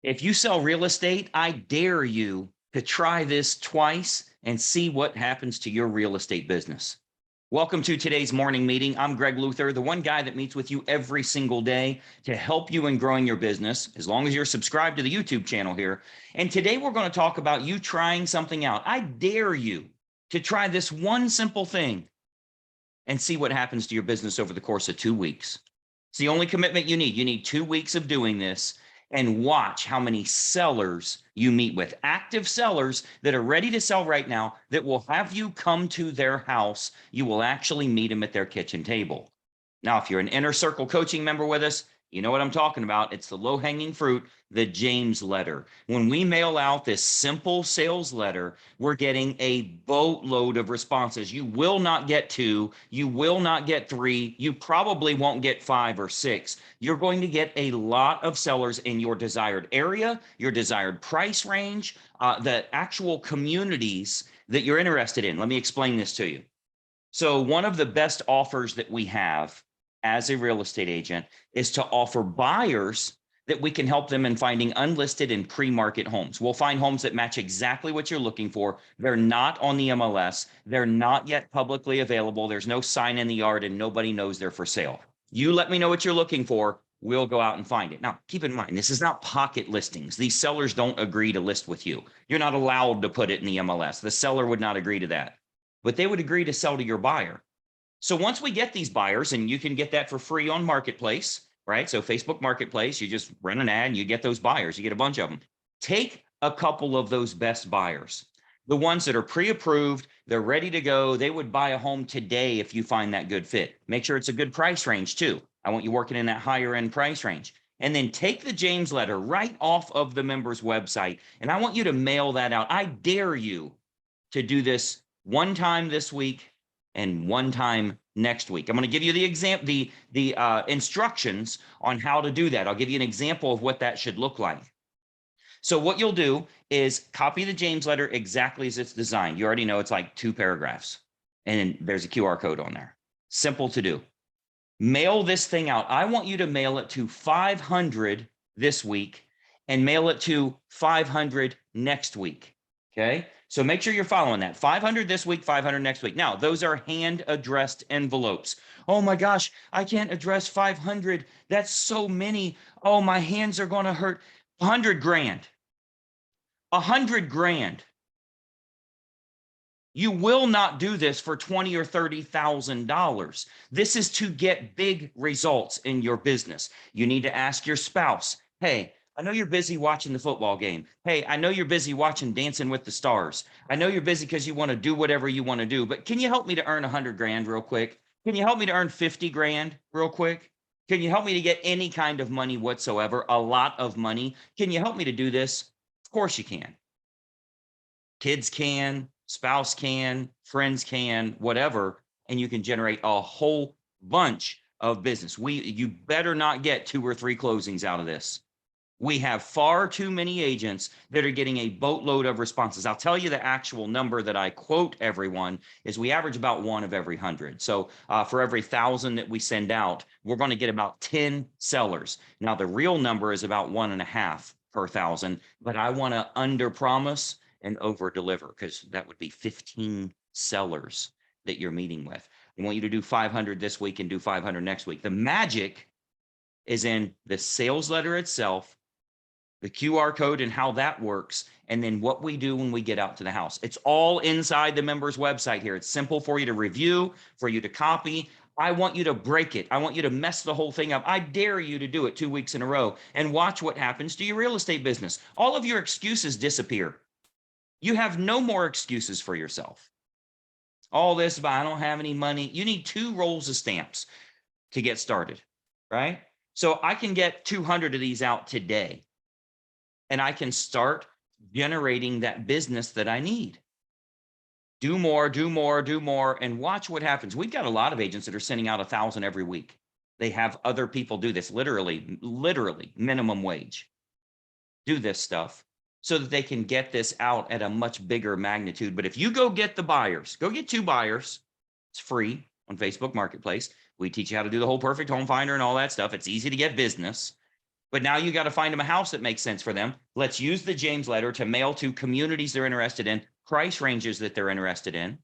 If you sell real estate, I dare you to try this twice and see what happens to your real estate business. Welcome to today's morning meeting. I'm Greg Luther, the one guy that meets with you every single day to help you in growing your business, as long as you're subscribed to the YouTube channel here. And today we're going to talk about you trying something out. I dare you to try this one simple thing and see what happens to your business over the course of 2 weeks. It's the only commitment you need. You need 2 weeks of doing this, and watch how many sellers you meet with, active sellers that are ready to sell right now that will have you come to their house. You will actually meet them at their kitchen table. Now, if you're an Inner Circle coaching member with us, you know what I'm talking about. It's the low-hanging fruit, the James letter. When we mail out this simple sales letter, we're getting a boatload of responses. You will not get 2. You will not get 3. You probably won't get 5 or 6. You're going to get a lot of sellers in your desired area, your desired price range, the actual communities that you're interested in. Let me explain this to you. So one of the best offers that we have as a real estate agent is to offer buyers that we can help them in finding unlisted and pre-market homes. We'll find homes that match exactly what you're looking for. They're not on the MLS. They're not yet publicly available. There's no sign in the yard and nobody knows they're for sale. You let me know what you're looking for. We'll go out and find it. Now, keep in mind, this is not pocket listings. These sellers don't agree to list with you. You're not allowed to put it in the MLS. The seller would not agree to that, but they would agree to sell to your buyer. So once we get these buyers, and you can get that for free on Marketplace, right? So Facebook Marketplace, you just run an ad and you get those buyers. You get a bunch of them. Take a couple of those best buyers, the ones that are pre-approved, they're ready to go. They would buy a home today if you find that good fit. Make sure it's a good price range too. I want you working in that higher end price range. And then take the James letter right off of the member's website, and I want you to mail that out. I dare you to do this one time this week and one time next week. I'm going to give you the instructions on how to do that. I'll give you an example of what that should look like. So what you'll do is copy the James letter exactly as it's designed. You already know it's like 2 paragraphs, and there's a QR code on there. Simple to do. Mail this thing out. I want you to mail it to 500 this week and mail it to 500 next week. Okay. So make sure you're following that. 500 this week, 500 next week. Now, those are hand addressed envelopes. Oh my gosh, I can't address 500. That's so many. Oh, my hands are going to hurt. 100 grand. 100 grand. You will not do this for $20,000 or $30,000. This is to get big results in your business. You need to ask your spouse, hey, I know you're busy watching the football game. Hey, I know you're busy watching Dancing with the Stars. I know you're busy because you want to do whatever you want to do, but can you help me to earn 100 grand real quick? Can you help me to earn 50 grand real quick? Can you help me to get any kind of money whatsoever? A lot of money. Can you help me to do this? Of course you can. Kids can, spouse can, friends can, whatever, and you can generate a whole bunch of business. You better not get 2 or 3 closings out of this. We have far too many agents that are getting a boatload of responses. I'll tell you the actual number that I quote everyone is we average about 1 of every 100. So for every 1,000 that we send out, we're going to get about 10 sellers. Now, the real number is about 1.5 per 1,000, but I want to under promise and over deliver, because that would be 15 sellers that you're meeting with. I want you to do 500 this week and do 500 next week. The magic is in the sales letter itself, the QR code and how that works, and then what we do when we get out to the house. It's all inside the member's website here. It's simple for you to review, for you to copy. I want you to break it. I want you to mess the whole thing up. I dare you to do it 2 weeks in a row and watch what happens to your real estate business. All of your excuses disappear. You have no more excuses for yourself. All this about I don't have any money. You need 2 rolls of stamps to get started, right? So I can get 200 of these out today, and I can start generating that business that I need. Do more, do more, do more, and watch what happens. We've got a lot of agents that are sending out 1,000 every week. They have other people do this, literally minimum wage. Do this stuff so that they can get this out at a much bigger magnitude. But if you go get the buyers, go get 2 buyers. It's free on Facebook Marketplace. We teach you how to do the whole perfect home finder and all that stuff. It's easy to get business. But now you got to find them a house that makes sense for them. Let's use the James letter to mail to communities they're interested in, price ranges that they're interested in.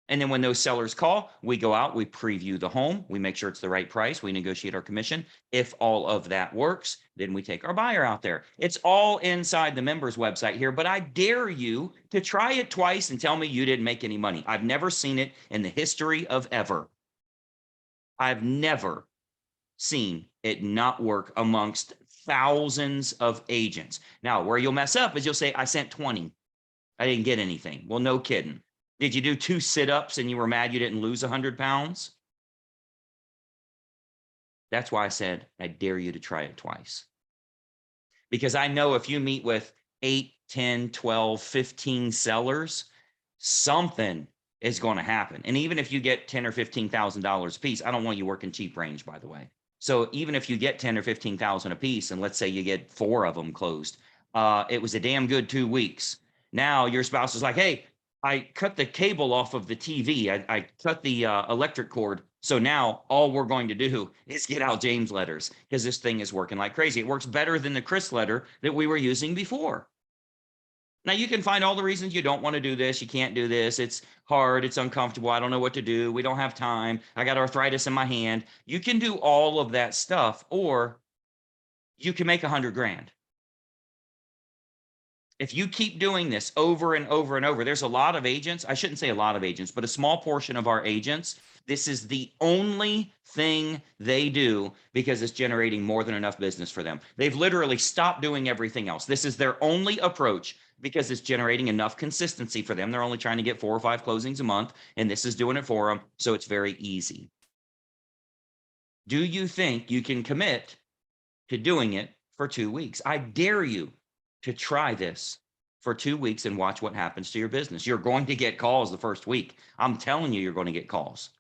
And then when those sellers call, we go out, we preview the home, we make sure it's the right price, we negotiate our commission. If all of that works, then we take our buyer out there. It's all inside the members website here, but I dare you to try it twice and tell me you didn't make any money. I've never seen it in the history of ever. I've never seen it not work amongst thousands of agents. Now, where you'll mess up is you'll say, I sent 20. I didn't get anything. Well, no kidding. Did you do 2 sit-ups and you were mad you didn't lose 100 pounds? That's why I said, I dare you to try it twice. Because I know if you meet with 8, 10, 12, 15 sellers, something is going to happen. And even if you get $10,000 or $15,000 a piece, I don't want you working cheap range, by the way. So even if you get 10 or 15,000 a piece, and let's say you get 4 of them closed, it was a damn good 2 weeks. Now your spouse is like, hey, I cut the cable off of the TV. I cut the electric cord. So now all we're going to do is get out James letters because this thing is working like crazy. It works better than the Chris letter that we were using before. Now you can find all the reasons you don't want to do this. You can't do this. It's hard. It's uncomfortable. I don't know what to do. We don't have time. I got arthritis in my hand. You can do all of that stuff, or you can make 100 grand. If you keep doing this over and over and over, there's a lot of agents. I shouldn't say a lot of agents, but a small portion of our agents, this is the only thing they do because it's generating more than enough business for them. They've literally stopped doing everything else. This is their only approach because it's generating enough consistency for them. They're only trying to get 4 or 5 closings a month, and this is doing it for them. So it's very easy. Do you think you can commit to doing it for 2 weeks? I dare you to try this for 2 weeks and watch what happens to your business. You're going to get calls the first week. I'm telling you, you're going to get calls.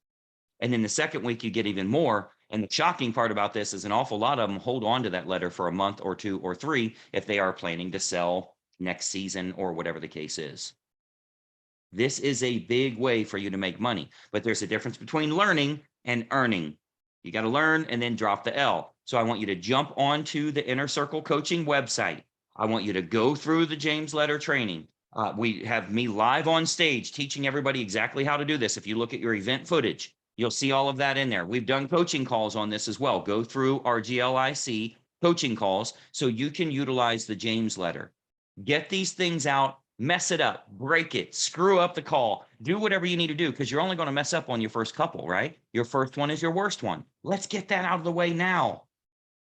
And then the second week, you get even more. And the shocking part about this is an awful lot of them hold on to that letter for a month or 2 or 3 if they are planning to sell next season or whatever the case is. This is a big way for you to make money, but there's a difference between learning and earning. You got to learn and then drop the L. So I want you to jump onto the Inner Circle Coaching website. I want you to go through the James letter training. We have me live on stage teaching everybody exactly how to do this. If you look at your event footage, you'll see all of that in there. We've done coaching calls on this as well. Go through our GLIC coaching calls so you can utilize the James letter. Get these things out, mess it up, break it, screw up the call, do whatever you need to do because you're only going to mess up on your first couple, right? Your first one is your worst one. Let's get that out of the way now.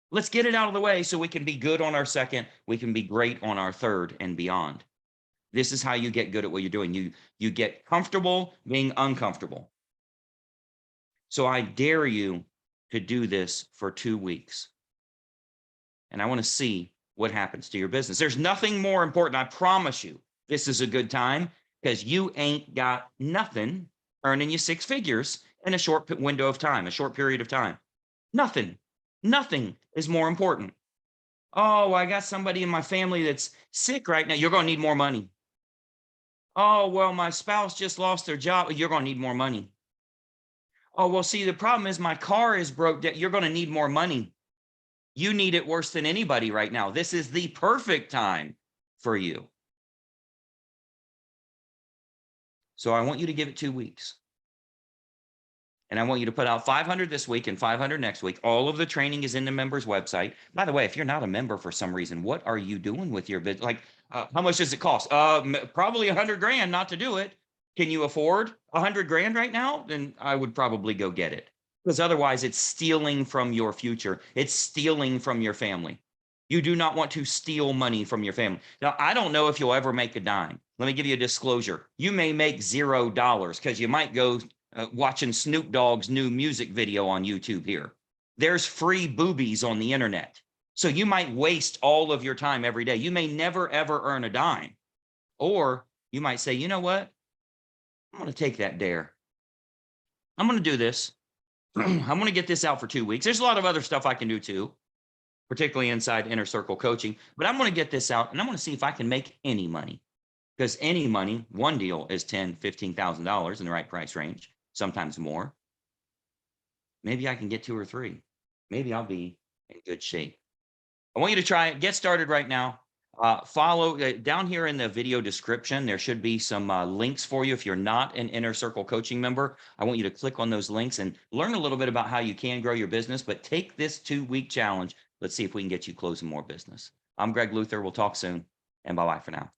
Let's get it out of the way so we can be good on our second, we can be great on our third and beyond. This is how you get good at what you're doing. You get comfortable being uncomfortable. So I dare you to do this for 2 weeks. And I want to see what happens to your business. There's nothing more important. I promise you, this is a good time because you ain't got nothing earning you 6 figures in a short window of time, a short period of time. Nothing is more important. Oh, I got somebody in my family that's sick right now. You're going to need more money. Oh, well, my spouse just lost their job. You're going to need more money. Oh, well, see, the problem is my car is broke down. You're going to need more money. You need it worse than anybody right now. This is the perfect time for you. So I want you to give it 2 weeks. And I want you to put out 500 this week and 500 next week. All of the training is in the members website. By the way, if you're not a member for some reason, what are you doing with your business? Like, how much does it cost? Probably 100 grand not to do it. Can you afford 100 grand right now? Then I would probably go get it. Because otherwise it's stealing from your future. It's stealing from your family. You do not want to steal money from your family. Now, I don't know if you'll ever make a dime. Let me give you a disclosure. You may make $0 because you might go watching Snoop Dogg's new music video on YouTube here. There's free boobies on the internet. So you might waste all of your time every day. You may never, ever earn a dime. Or you might say, you know what? I'm going to take that dare. I'm going to do this. I'm going to get this out for 2 weeks. There's a lot of other stuff I can do too, particularly inside Inner Circle Coaching. But I'm going to get this out and I'm going to see if I can make any money. Because any money, one deal is $10,000, $15,000 in the right price range. Sometimes more. Maybe I can get 2 or 3. Maybe I'll be in good shape. I want you to try it. Get started right now. Follow down here in the video description. There should be some links for you. If you're not an Inner Circle coaching member, I want you to click on those links and learn a little bit about how you can grow your business. But take this 2-week challenge. Let's see if we can get you closing more business. I'm Greg Luther. We'll talk soon. And bye bye for now.